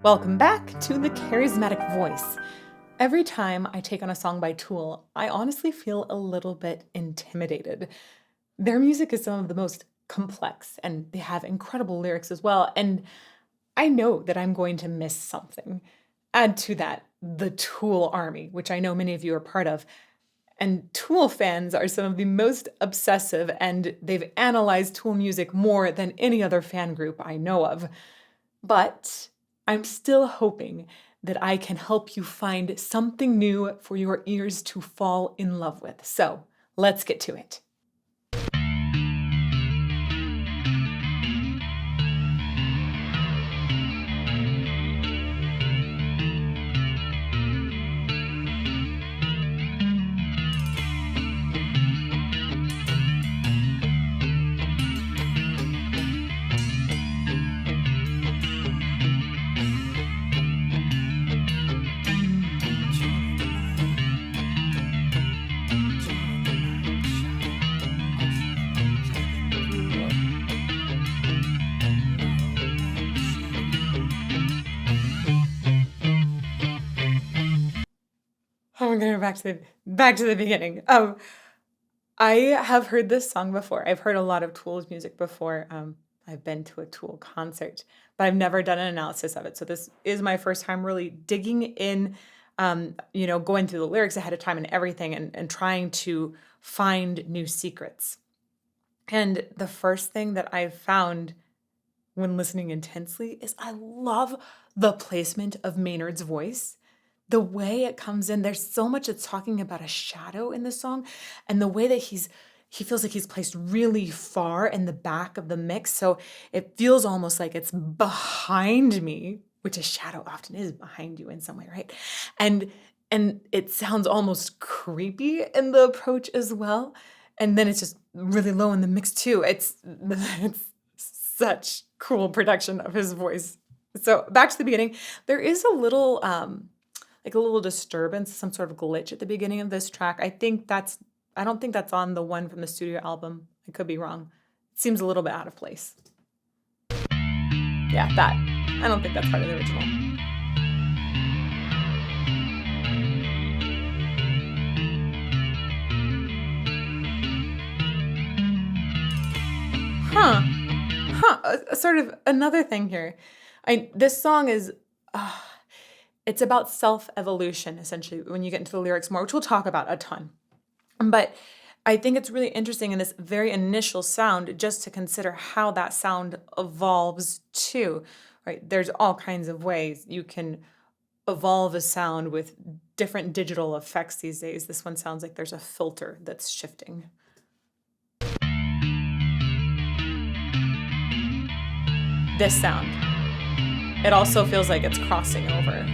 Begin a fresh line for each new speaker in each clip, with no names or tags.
Welcome back to the Charismatic Voice. Every time I take on a song by Tool, I honestly feel a little bit intimidated. Their music is some of the most complex, and they have incredible lyrics as well, and I know that I'm going to miss something. Add to that the Tool army, which I know many of you are part of. And Tool fans are some of the most obsessive, and they've analyzed Tool music more than any other fan group I know of. But I'm still hoping that I can help you find something new for your ears to fall in love with. So let's get to it. Oh, we're gonna go back to the beginning. I have heard this song before. I've heard a lot of Tool's music before. I've been to a Tool concert, but I've never done an analysis of it. So this is my first time really digging in, going through the lyrics ahead of time and everything, and trying to find new secrets. And the first thing that I've found when listening intensely is I love the placement of Maynard's voice. The way it comes in, there's so much it's talking about a shadow in the song, and the way that he feels like he's placed really far in the back of the mix. So it feels almost like it's behind me, which a shadow often is behind you in some way, right? And and it sounds almost creepy in the approach as well. And then it's just really low in the mix too. It's such cool production of his voice. So back to the beginning, there is a little like a little disturbance, some sort of glitch at the beginning of this track. I don't think that's on the one from the studio album. I could be wrong. It seems a little bit out of place. Yeah, that. I don't think that's part of the original. Huh. Sort of another thing here. This song is it's about self-evolution, essentially, when you get into the lyrics more, which we'll talk about a ton. But I think it's really interesting in this very initial sound just to consider how that sound evolves too, right? There's all kinds of ways you can evolve a sound with different digital effects these days. This one sounds like there's a filter that's shifting. This sound. It also feels like it's crossing over.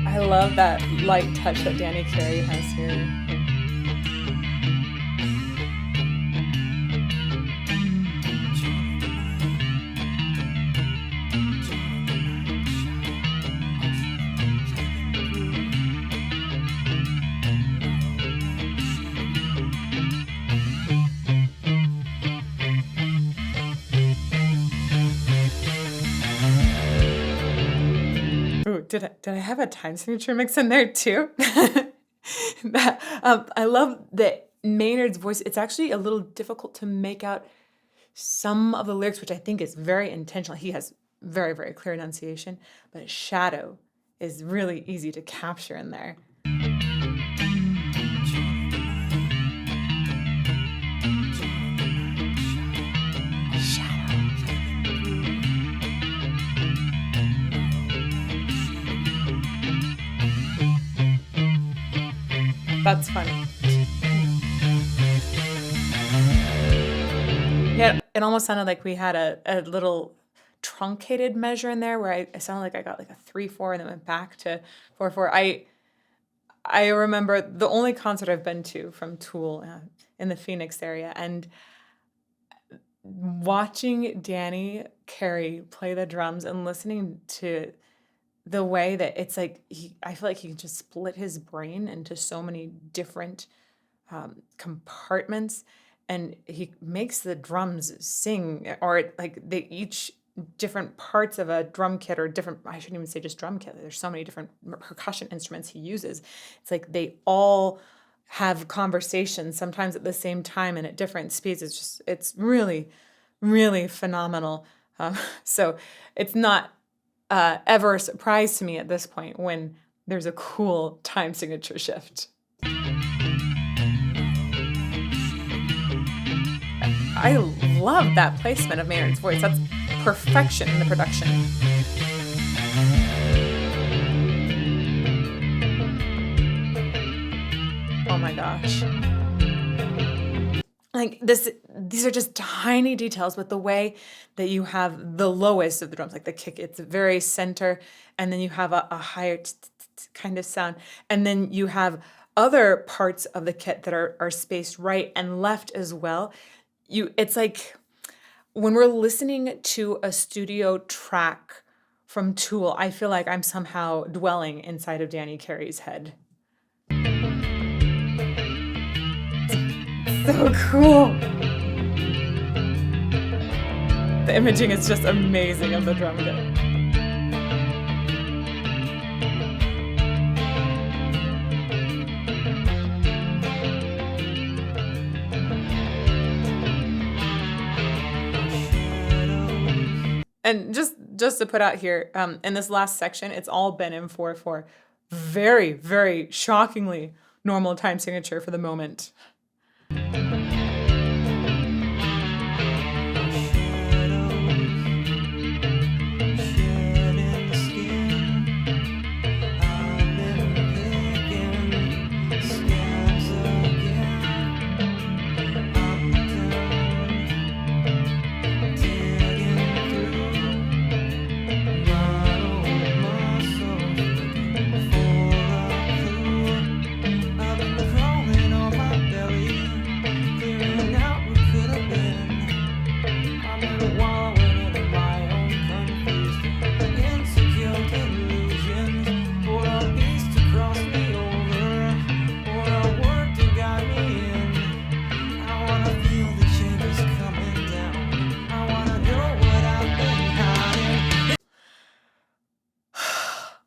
I love that light touch that Danny Carey has here. Ooh, did I have a time signature mix in there too? I love that Maynard's voice. It's actually a little difficult to make out some of the lyrics, which I think is very intentional. He has very, very clear enunciation, but shadow is really easy to capture in there. That's funny. Yeah, it almost sounded like we had a little truncated measure in there where I sounded like I got like a 3/4 and then went back to 4/4. I remember the only concert I've been to from Tool in the Phoenix area, and watching Danny Carey play the drums and listening to the way that it's like I feel like he can just split his brain into so many different compartments, and he makes the drums sing, or like they each different parts of a drum kit, or different, I shouldn't even say just drum kit, there's so many different percussion instruments he uses. It's like they all have conversations sometimes at the same time and at different speeds. It's really, really phenomenal. So it's not ever a surprise to me at this point when there's a cool time signature shift. I love that placement of Maynard's voice. That's perfection in the production. Oh my gosh. Like these are just tiny details, but the way that you have the lowest of the drums, like the kick, it's very center, and then you have a higher kind of sound, and then you have other parts of the kit that are spaced right and left as well. It's like when we're listening to a studio track from Tool, I feel like I'm somehow dwelling inside of Danny Carey's head. So cool. The imaging is just amazing of the drum kit. And just to put out here, in this last section, it's all been in 4/4. Very, very shockingly normal time signature for the moment.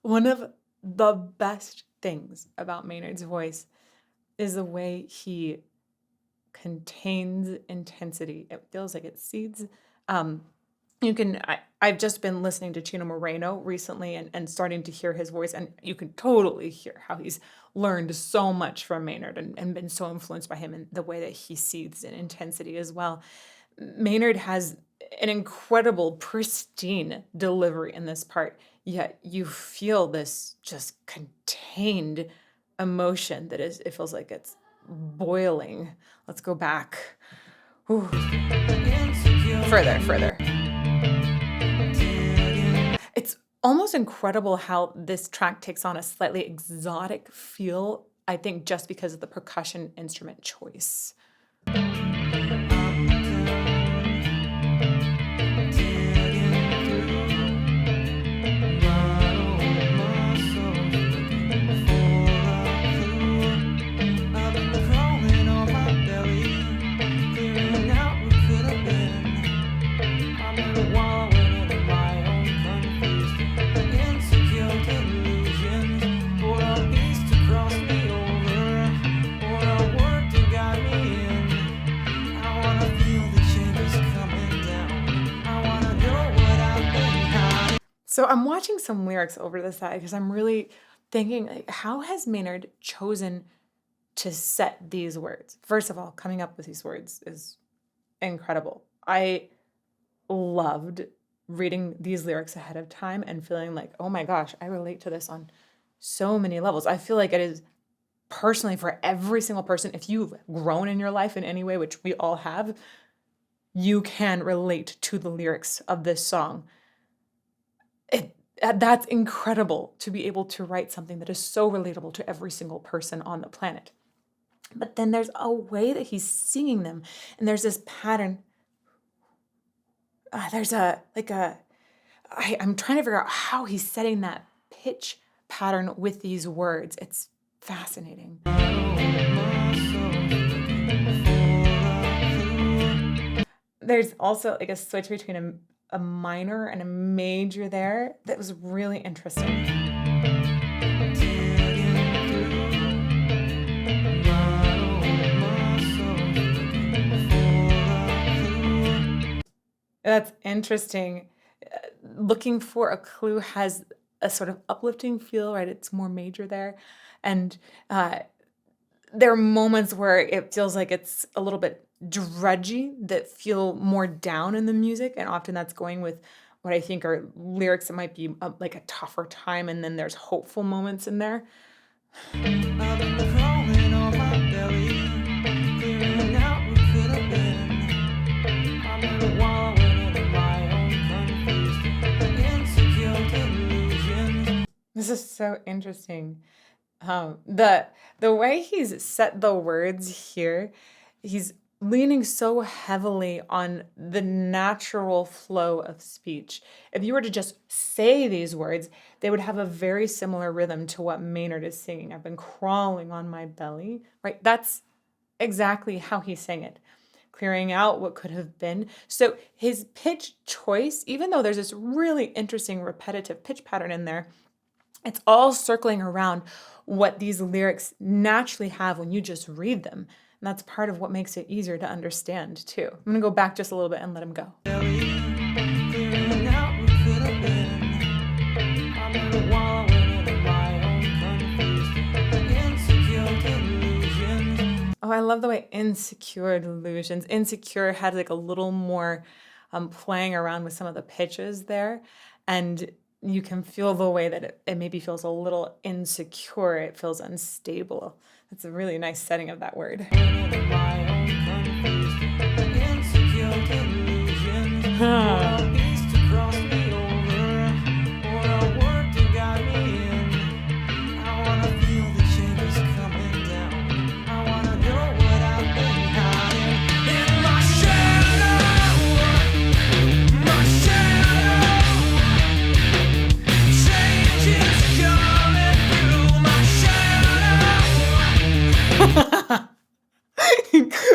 One of the best things about Maynard's voice is the way he contains intensity. It feels like it seeds. I've just been listening to Chino Moreno recently and starting to hear his voice, and you can totally hear how he's learned so much from Maynard and been so influenced by him in the way that he seethes in intensity as well. Maynard has an incredible, pristine delivery in this part, yet you feel this just contained emotion it feels like it's boiling. Let's go back. Ooh. Further. It's almost incredible how this track takes on a slightly exotic feel, I think just because of the percussion instrument choice. So I'm watching some lyrics over to the side because I'm really thinking, like, how has Maynard chosen to set these words? First of all, coming up with these words is incredible. I loved reading these lyrics ahead of time and feeling like, oh my gosh, I relate to this on so many levels. I feel like it is personally for every single person. If you've grown in your life in any way, which we all have, you can relate to the lyrics of this song. That's incredible to be able to write something that is so relatable to every single person on the planet. But then there's a way that he's singing them, and there's this pattern. I'm trying to figure out how he's setting that pitch pattern with these words. It's fascinating. There's also like a switch between a minor and a major there that was really interesting. That's interesting. Looking for a clue has a sort of uplifting feel, right? It's more major there. And uh, there are moments where it feels like it's a little bit drudgy that feel more down in the music. And often that's going with what I think are lyrics that might be like a tougher time. And then there's hopeful moments in there. I've been crawling on my belly, clearing out what could have been. I'm the wallowing in my own confused, insecure delusions. This is so interesting. The way he's set the words here, he's leaning so heavily on the natural flow of speech. If you were to just say these words, they would have a very similar rhythm to what Maynard is singing. I've been crawling on my belly, right? That's exactly how he sang it, clearing out what could have been. So his pitch choice, even though there's this really interesting repetitive pitch pattern in there, it's all circling around what these lyrics naturally have when you just read them. And that's part of what makes it easier to understand, too. I'm going to go back just a little bit and let him go. Oh, I love the way insecure delusions. Insecure had like a little more playing around with some of the pitches there. And you can feel the way that it maybe feels a little insecure. It feels unstable. That's a really nice setting of that word.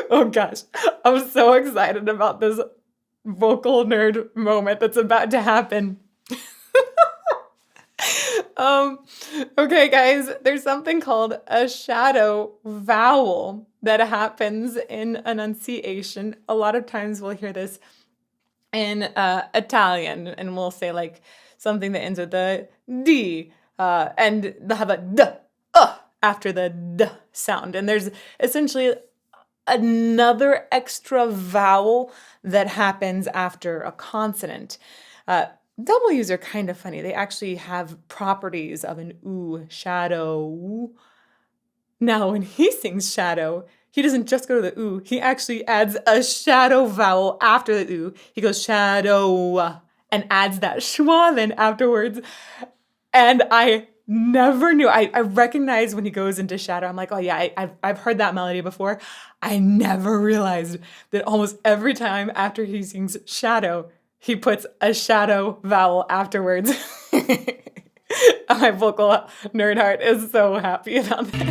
Oh gosh, I'm so excited about this vocal nerd moment that's about to happen. Okay, guys, there's something called a shadow vowel that happens in enunciation. A lot of times we'll hear this in Italian, and we'll say like something that ends with a D, and they'll have a D, after the D sound. And there's essentially another extra vowel that happens after a consonant. W's are kind of funny. They actually have properties of an oo, shadow. Now, when he sings shadow, he doesn't just go to the oo. He actually adds a shadow vowel after the oo. He goes shadow and adds that schwa then afterwards. And I never knew. I recognize when he goes into shadow. I'm like, oh yeah, I've heard that melody before. I never realized that almost every time after he sings shadow, he puts a shadow vowel afterwards. My vocal nerd heart is so happy about this.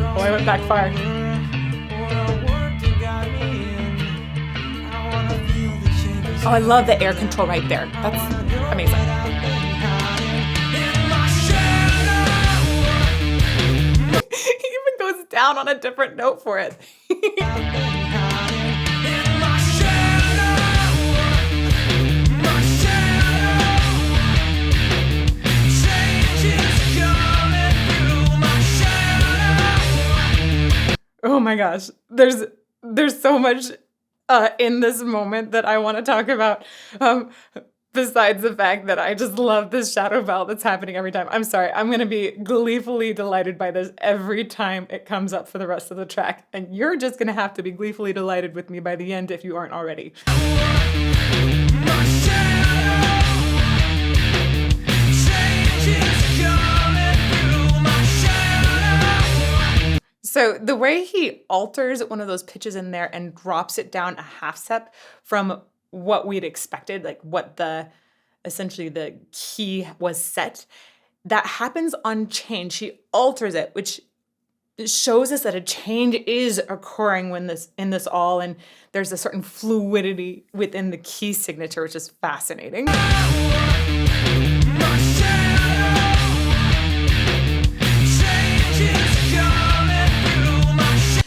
Oh, I went back far. Oh, I love the air control right there. That's amazing. He even goes down on a different note for it. Oh my gosh, there's so much in this moment that I want to talk about. Besides the fact that I just love this shadow vowel that's happening every time. I'm sorry, I'm going to be gleefully delighted by this every time it comes up for the rest of the track. And you're just going to have to be gleefully delighted with me by the end if you aren't already. So the way he alters one of those pitches in there and drops it down a half step from what we'd expected, like what the essentially the key was set, that happens on change. She alters it, which shows us that a change is occurring when this in this all, and there's a certain fluidity within the key signature, which is fascinating.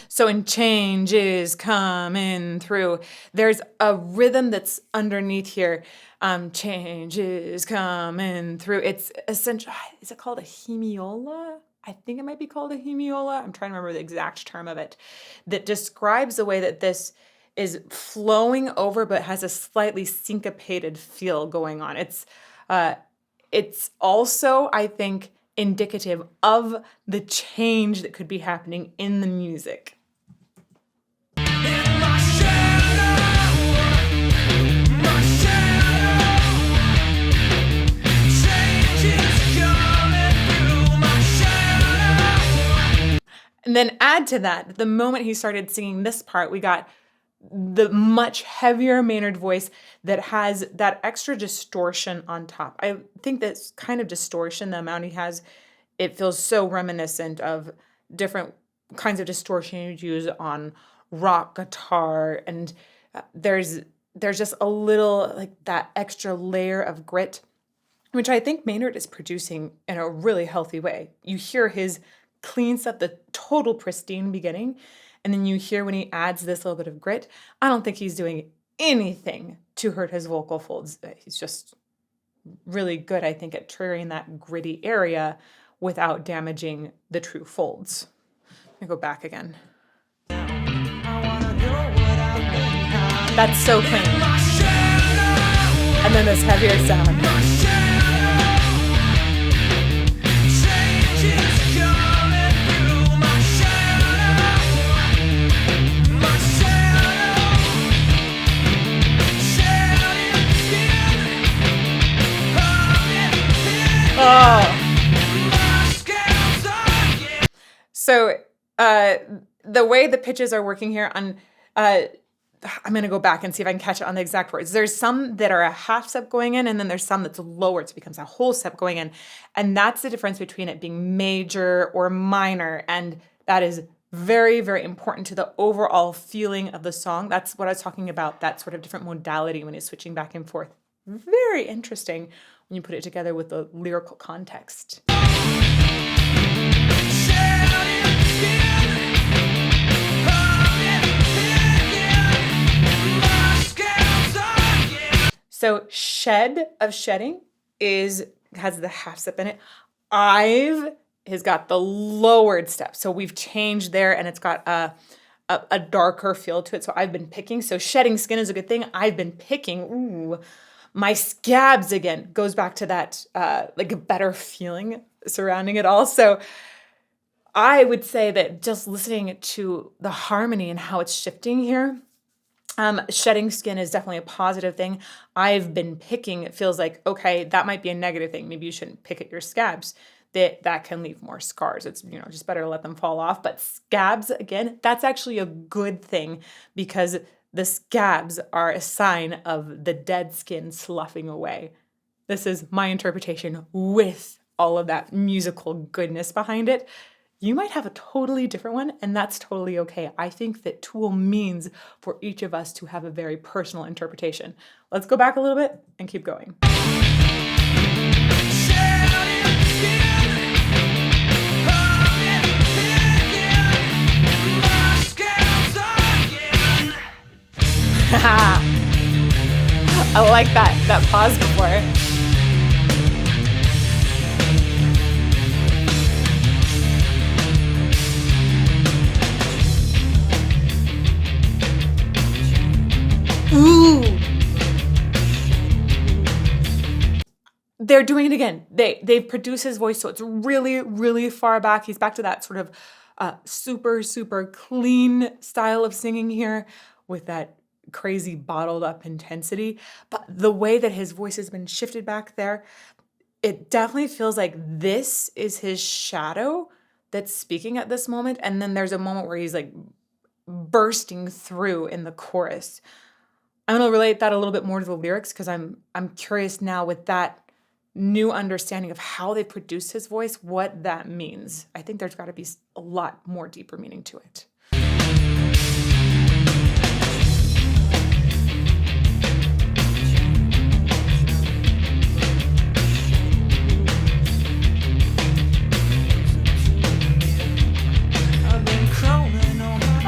So in change is coming through, there's a rhythm that's underneath here. Change is coming through. It's essential. Is it called a hemiola? I think it might be called a hemiola. I'm trying to remember the exact term of it, that describes the way that this is flowing over, but has a slightly syncopated feel going on. It's also, I think, indicative of the change that could be happening in the music. And then add to that, the moment he started singing this part, we got the much heavier Maynard voice that has that extra distortion on top. I think that's kind of distortion, the amount he has, it feels so reminiscent of different kinds of distortion you'd use on rock guitar. And there's just a little like that extra layer of grit, which I think Maynard is producing in a really healthy way. You hear his clean stuff, the total pristine beginning, and then you hear when he adds this little bit of grit. I don't think he's doing anything to hurt his vocal folds. He's just really good, I think, at triggering that gritty area without damaging the true folds. Let me go back again. That's so clean. And then this heavier sound. So the way the pitches are working here on, I'm going to go back and see if I can catch it on the exact words. There's some that are a half step going in, and then there's some that's lowered, so it becomes a whole step going in. And that's the difference between it being major or minor. And that is very, very important to the overall feeling of the song. That's what I was talking about, that sort of different modality when it's switching back and forth. Very interesting when you put it together with the lyrical context. So shed of shedding has the half step in it. I've has got the lowered step. So we've changed there, and it's got a darker feel to it. So I've been picking. So shedding skin is a good thing. I've been picking. Ooh, my scabs again goes back to that like a better feeling surrounding it all. So I would say that just listening to the harmony and how it's shifting here, shedding skin is definitely a positive thing. I've been picking, it feels like, okay, that might be a negative thing. Maybe you shouldn't pick at your scabs. That can leave more scars. It's, just better to let them fall off. But scabs, again, that's actually a good thing, because the scabs are a sign of the dead skin sloughing away. This is my interpretation with all of that musical goodness behind it. You might have a totally different one, and that's totally okay. I think that Tool means for each of us to have a very personal interpretation. Let's go back a little bit and keep going. I like that pause before. Ooh. They're doing it again. They've produced his voice, so it's really, really far back. He's back to that sort of super, super clean style of singing here with that crazy bottled up intensity. But the way that his voice has been shifted back there, it definitely feels like this is his shadow that's speaking at this moment. And then there's a moment where he's like bursting through in the chorus. I'm gonna relate that a little bit more to the lyrics because I'm curious now with that new understanding of how they produce his voice, what that means. I think there's got to be a lot more deeper meaning to it.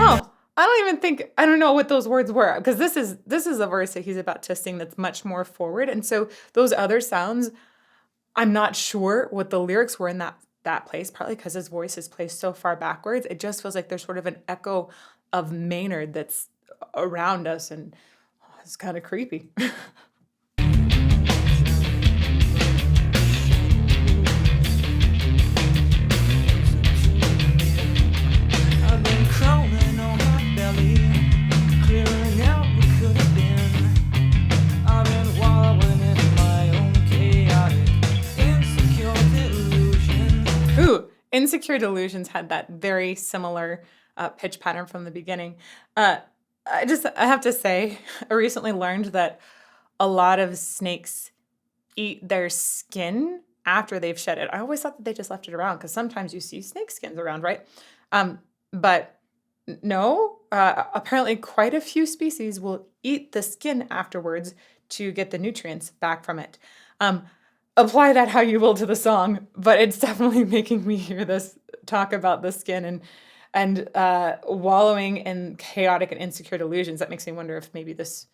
Oh, I don't know what those words were because this is a verse that he's about to sing that's much more forward. And so those other sounds, I'm not sure what the lyrics were in that place, partly because his voice is placed so far backwards. It just feels like there's sort of an echo of Maynard that's around us, and it's kind of creepy.
I've been crawling on my belly, clearing out what could have been. I've been wallowing in my own chaotic, insecure delusions.
Ooh, Insecure Delusions had that very similar pitch pattern from the beginning. I have to say, I recently learned that a lot of snakes eat their skin after they've shed it. I always thought that they just left it around because sometimes you see snake skins around, right? But no, apparently quite a few species will eat the skin afterwards to get the nutrients back from it. Apply that how you will to the song, but it's definitely making me hear this talk about the skin and wallowing in chaotic and insecure delusions. That makes me wonder if maybe this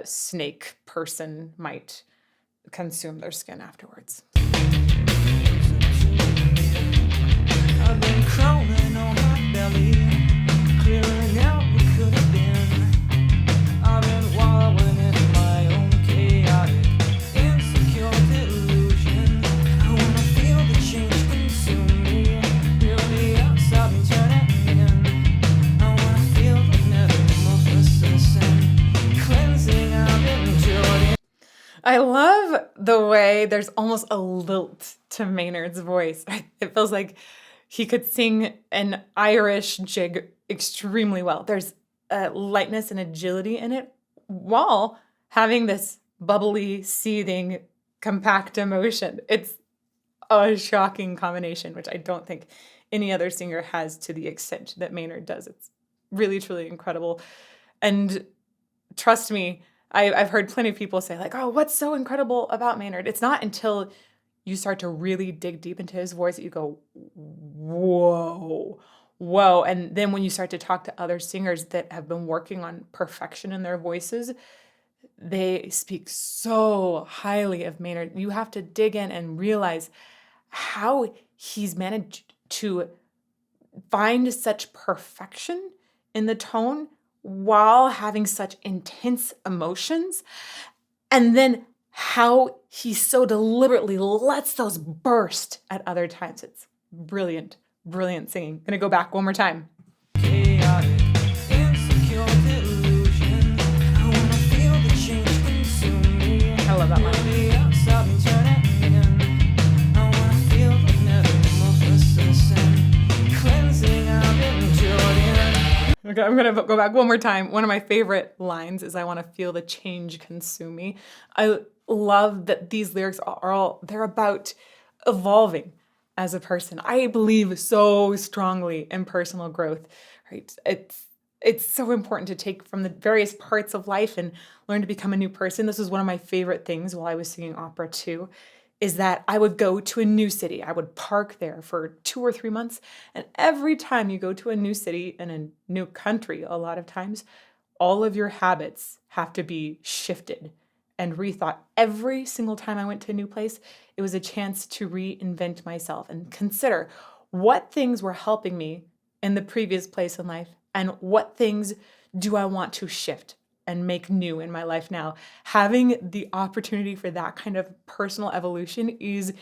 snake person might consume their skin afterwards.
I've been crawling on my belly, clearing out what could have been. I've been wallowing in my own chaotic, insecure delusions. I wanna feel the change consume me, feel the outside and turn it in. I wanna feel the metamorphosis and cleansing I've endured.
I love the way there's almost a lilt to Maynard's voice. It feels like he could sing an Irish jig extremely well. There's a lightness and agility in it while having this bubbly, seething, compact emotion. It's a shocking combination, which I don't think any other singer has to the extent that Maynard does. It's really, truly incredible. And trust me, I've heard plenty of people say, like, oh, what's so incredible about Maynard? It's not until you start to really dig deep into his voice that you go, whoa, whoa. And then when you start to talk to other singers that have been working on perfection in their voices, they speak so highly of Maynard. You have to dig in and realize how he's managed to find such perfection in the tone while having such intense emotions, and then how he so deliberately lets those burst at other times. It's brilliant, brilliant singing. Gonna go back one more time.
Chaotic, insecure delusion. I wanna feel the change consume me.
I love that line.
Feel the outside and turn it in. I wanna feel the metamorphosis and cleansing I've endured.
Okay, I'm gonna go back one more time. One of my favorite lines is, "I want to feel the change consume me." I love that these lyrics they're about evolving as a person. I believe so strongly in personal growth, right? It's so important to take from the various parts of life and learn to become a new person. This was one of my favorite things while I was singing opera too, is that I would go to a new city. I would park there for 2 or 3 months. And every time you go to a new city and a new country, a lot of times, all of your habits have to be shifted and rethought. Every single time I went to a new place, it was a chance to reinvent myself and consider what things were helping me in the previous place in life and what things do I want to shift and make new in my life now. Having the opportunity for that kind of personal evolution is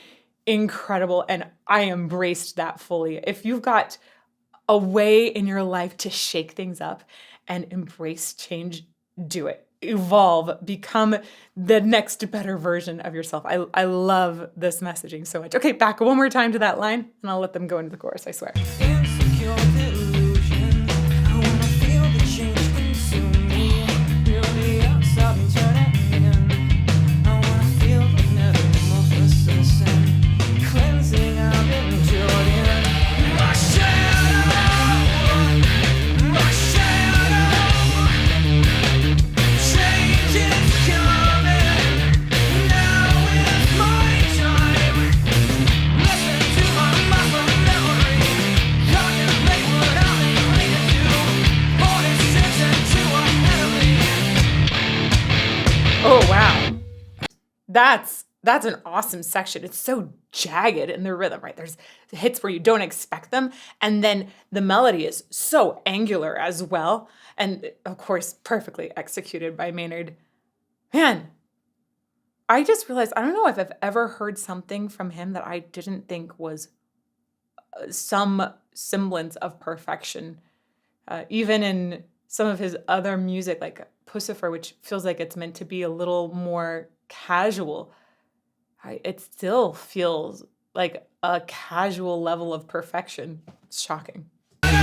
incredible, and I embraced that fully. If you've got a way in your life to shake things up and embrace change, do it. Evolve, become the next better version of yourself. I love this messaging so much. Okay, back one more time to that line, and I'll let them go into the chorus, I swear.
Insecure delusion. I wanna feel the change consume me. Feel the
That's an awesome section. It's so jagged in the rhythm, right? There's hits where you don't expect them, and then the melody is so angular as well, and of course, perfectly executed by Maynard. Man, I just realized I don't know if I've ever heard something from him that I didn't think was some semblance of perfection. Even in some of his other music, like Pussifer, which feels like it's meant to be a little more casual, it still feels like a casual level of perfection. It's shocking.
Change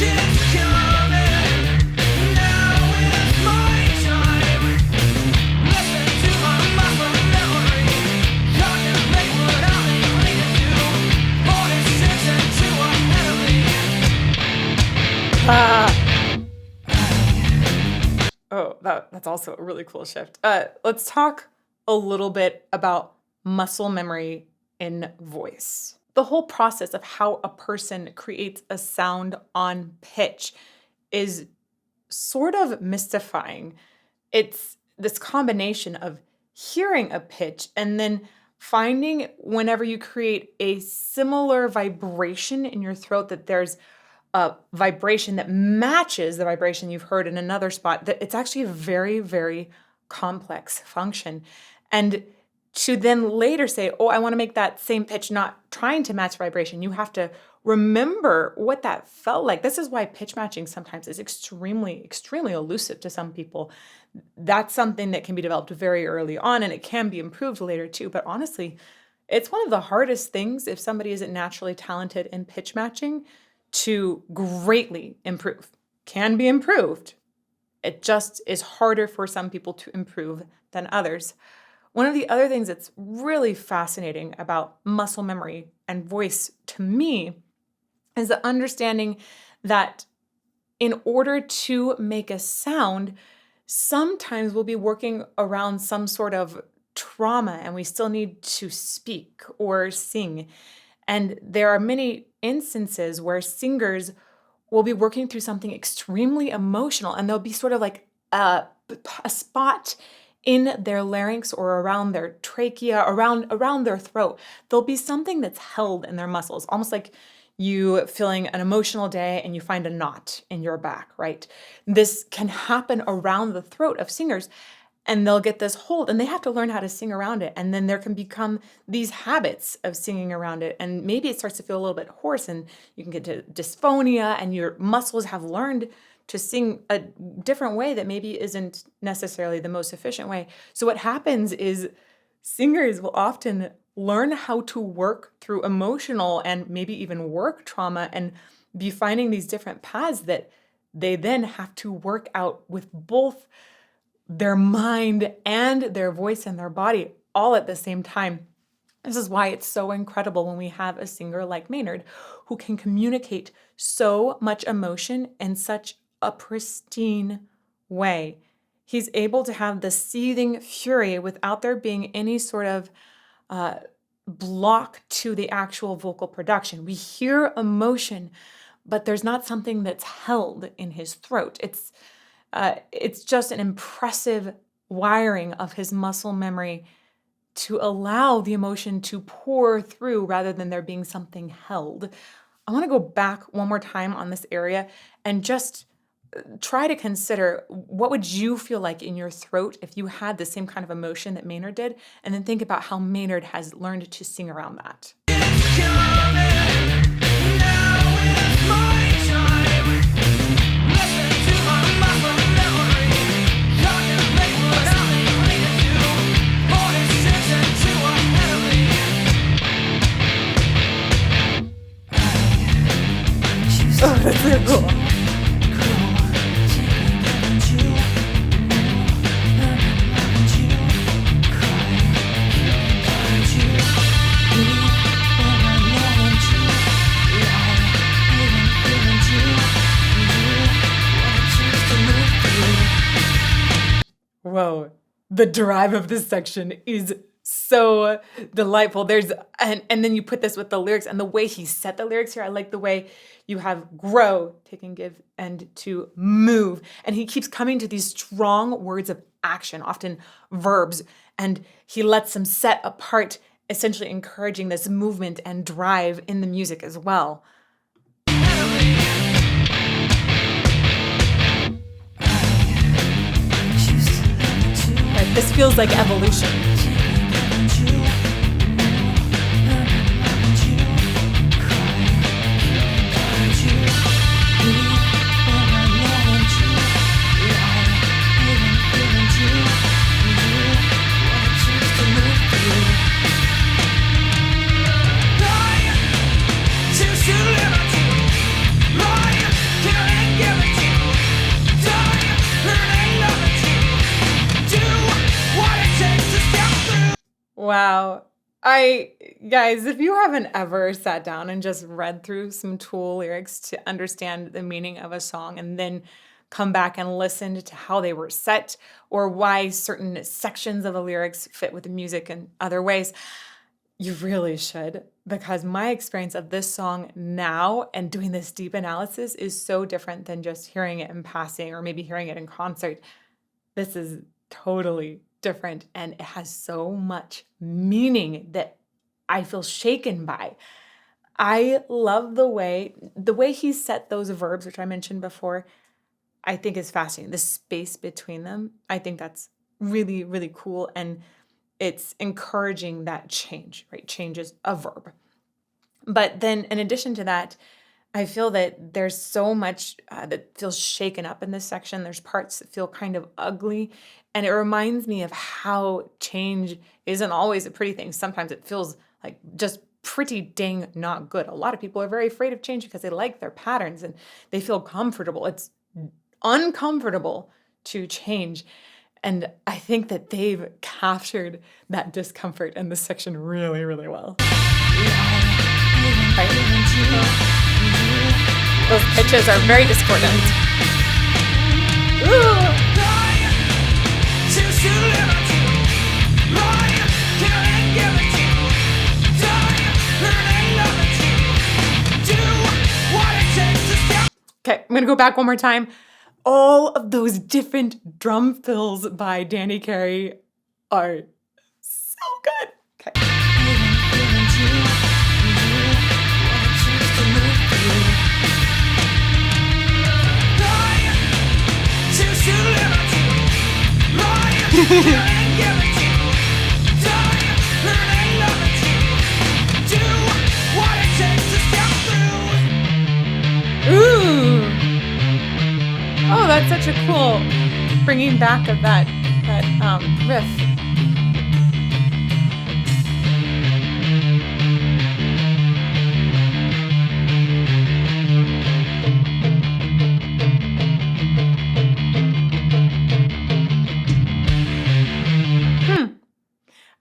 is coming. Now is my time. Listen to my muscle memory. Contemplate what I need to do. 46 and 2 ahead of me.
Oh, that's also a really cool shift. Let's talk a little bit about muscle memory in voice. The whole process of how a person creates a sound on pitch is sort of mystifying. It's this combination of hearing a pitch and then finding whenever you create a similar vibration in your throat that there's a vibration that matches the vibration you've heard in another spot, that it's actually a very, very complex function. And to then later say, oh, I want to make that same pitch, not trying to match vibration, you have to remember what that felt like. This is why pitch matching sometimes is extremely, extremely elusive to some people. That's something that can be developed very early on, and it can be improved later too. But honestly, it's one of the hardest things if somebody isn't naturally talented in pitch matching to greatly improve. Can be improved. It just is harder for some people to improve than others. One of the other things that's really fascinating about muscle memory and voice to me is the understanding that in order to make a sound, sometimes we'll be working around some sort of trauma and we still need to speak or sing. And there are many instances where singers will be working through something extremely emotional, and there'll be sort of like a spot in their larynx or around their trachea, around their throat. There'll be something that's held in their muscles, almost like you feeling an emotional day and you find a knot in your back, right? This can happen around the throat of singers. And they'll get this hold and they have to learn how to sing around it. And then there can become these habits of singing around it. And maybe it starts to feel a little bit hoarse and you can get to dysphonia and your muscles have learned to sing a different way that maybe isn't necessarily the most efficient way. So what happens is singers will often learn how to work through emotional and maybe even work trauma and be finding these different paths that they then have to work out with both their mind and their voice and their body all at the same time. This is why it's so incredible when we have a singer like Maynard who can communicate so much emotion in such a pristine way. He's able to have the seething fury without there being any sort of block to the actual vocal production. We hear emotion, but there's not something that's held in his throat. It's just an impressive wiring of his muscle memory to allow the emotion to pour through rather than there being something held. I want to go back one more time on this area and just try to consider what would you feel like in your throat if you had the same kind of emotion that Maynard did, and then think about how Maynard has learned to sing around that. Oh, that's so cool. Whoa, the drive of this section is so delightful. And then you put this with the lyrics and the way he set the lyrics here. I like the way you have grow, take and give, and to move. And he keeps coming to these strong words of action, often verbs, and he lets them set apart, essentially encouraging this movement and drive in the music as well. Right, this feels like evolution. Wow. Guys, if you haven't ever sat down and just read through some Tool lyrics to understand the meaning of a song and then come back and listened to how they were set or why certain sections of the lyrics fit with the music in other ways, you really should, because my experience of this song now and doing this deep analysis is so different than just hearing it in passing or maybe hearing it in concert. This is totally different, and it has so much meaning that I feel shaken by. I love the way he set those verbs, which I mentioned before, I think is fascinating. The space between them, I think that's really, really cool, and it's encouraging that change, right? Change is a verb. But then in addition to that, I feel that there's so much that feels shaken up in this section. There's parts that feel kind of ugly. And it reminds me of how change isn't always a pretty thing. Sometimes it feels like just pretty dang not good. A lot of people are very afraid of change because they like their patterns and they feel comfortable. It's uncomfortable to change. And I think that they've captured that discomfort in this section really, really well. Right? Those pitches are very discordant. Ooh. Okay, I'm gonna go back one more time. All of those different drum fills by Danny Carey are so good. Okay. Ooh. Oh, that's such a cool bringing back of that riff.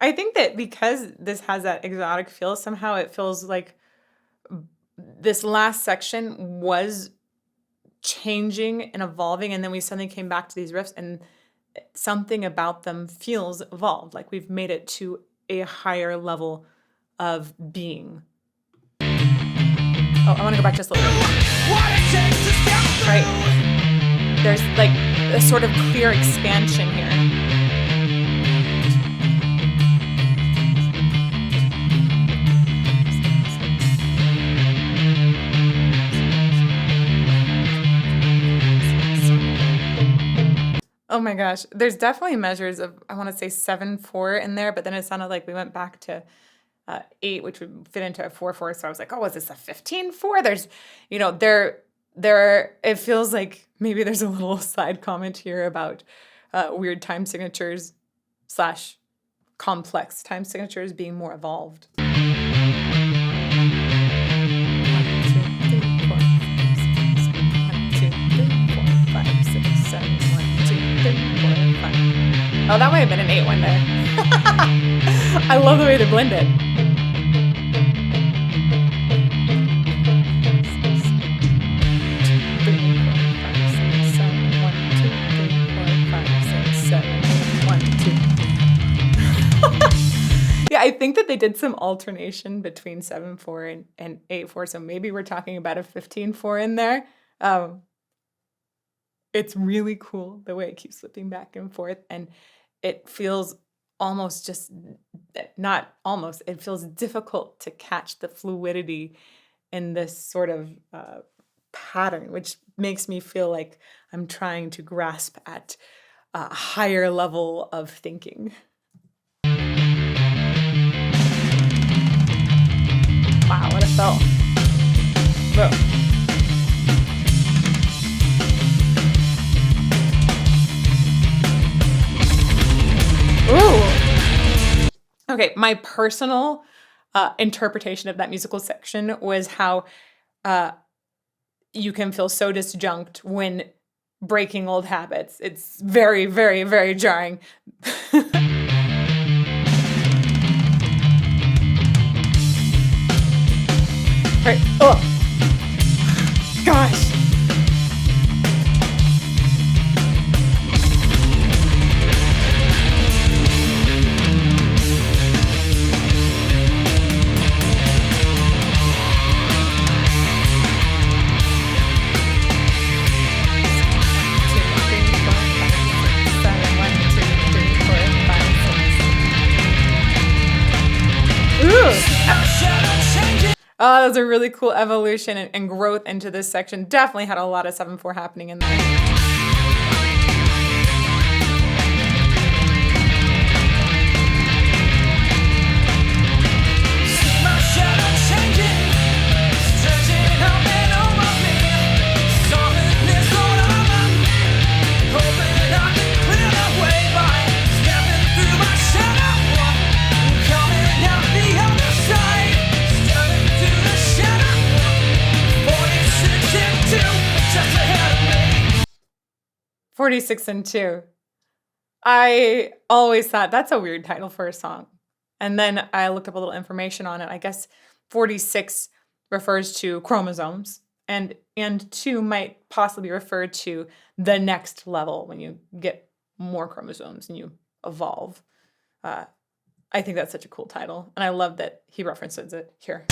I think that because this has that exotic feel, somehow it feels like this last section was changing and evolving, and then we suddenly came back to these riffs, and something about them feels evolved, like we've made it to a higher level of being. Oh, I want to go back just a little bit. Right? There's like a sort of clear expansion here. Oh my gosh. There's definitely measures of, I want to say 7/4 in there, but then it sounded like we went back to 8, which would fit into a 4/4. So I was like, oh, is this a 15/4? There's, it feels like maybe there's a little side comment here about weird time signatures / complex time signatures being more evolved. 1, 2, 3, 4, 5, 6, 7, 1, 2, 3, 4, 5. Oh, that might have been an 8 one there. I love the way they blend it. I think that they did some alternation between 7/4 and 8/4, so maybe we're talking about a 15/4 in there. Um, it's really cool the way it keeps flipping back and forth, and it feels almost just not almost, it feels difficult to catch the fluidity in this sort of pattern, which makes me feel like I'm trying to grasp at a higher level of thinking. Wow, what a fill. Whoa. Ooh. Okay, my personal interpretation of that musical section was how you can feel so disjunct when breaking old habits. It's very, very, very jarring. Right. Oh, gosh. Oh, that was a really cool evolution and growth into this section. Definitely had a lot of 7/4 happening in there. "46 and 2." I always thought that's a weird title for a song. And then I looked up a little information on it. I guess 46 refers to chromosomes, and 2 might possibly refer to the next level when you get more chromosomes and you evolve. I think that's such a cool title, and I love that he references it here.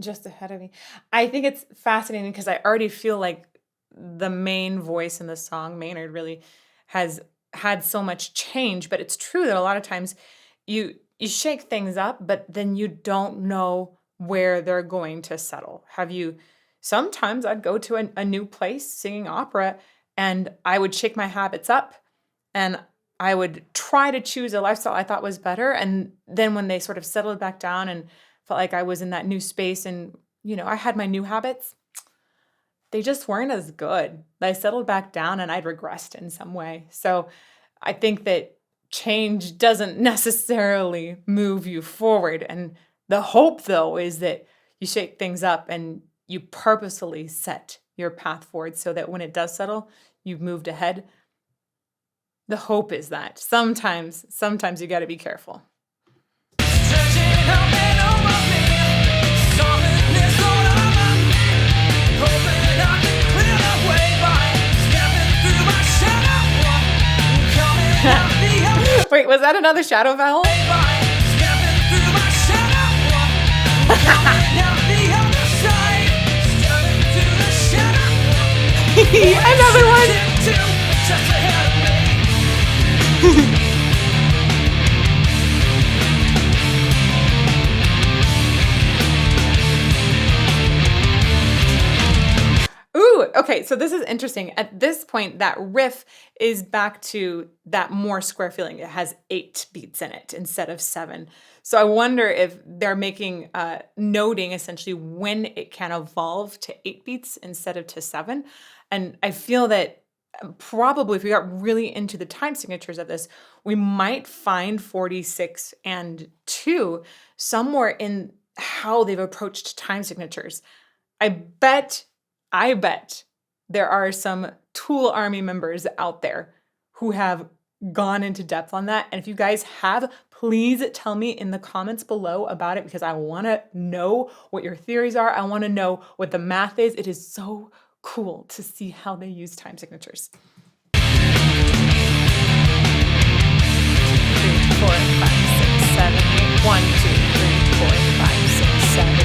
Just ahead of me. I think it's fascinating because I already feel like the main voice in the song, Maynard, really has had so much change. But it's true that a lot of times you shake things up, but then you don't know where they're going to settle. Have you? Sometimes I'd go to a new place singing opera, and I would shake my habits up, and I would try to choose a lifestyle I thought was better. And then when they sort of settled back down and felt like I was in that new space and, I had my new habits, they just weren't as good. I settled back down and I'd regressed in some way. So I think that change doesn't necessarily move you forward. And the hope, though, is that you shake things up and you purposefully set your path forward so that when it does settle, you've moved ahead. The hope is that sometimes you got to be careful. Wait, was that another shadow vowel? Another one. Ooh, okay, so this is interesting. At this point, that riff is back to that more square feeling. It has 8 beats in it instead of 7. So I wonder if they're making noting essentially when it can evolve to 8 beats instead of to 7. And I feel that probably if we got really into the time signatures of this, we might find 46 and 2 somewhere in how they've approached time signatures. I bet there are some Tool Army members out there who have gone into depth on that. And if you guys have, please tell me in the comments below about it, because I want to know what your theories are. I want to know what the math is. It is so cool to see how they use time signatures. 3, 4, 5, 6, 7, 8. 1, 2, 3, 4, 5, 6, 7, 8.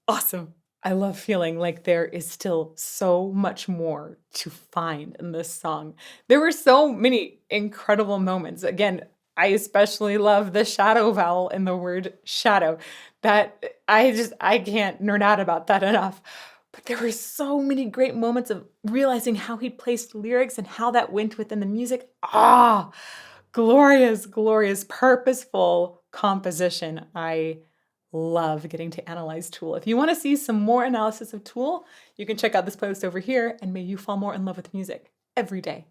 Awesome. I love feeling like there is still so much more to find in this song. There were so many incredible moments. Again, I especially love the shadow vowel in the word shadow. That I can't nerd out about that enough. But there were so many great moments of realizing how he placed lyrics and how that went within the music. Ah, glorious, glorious, purposeful composition. I love getting to analyze Tool. If you want to see some more analysis of Tool, you can check out this post over here, and may you fall more in love with music every day.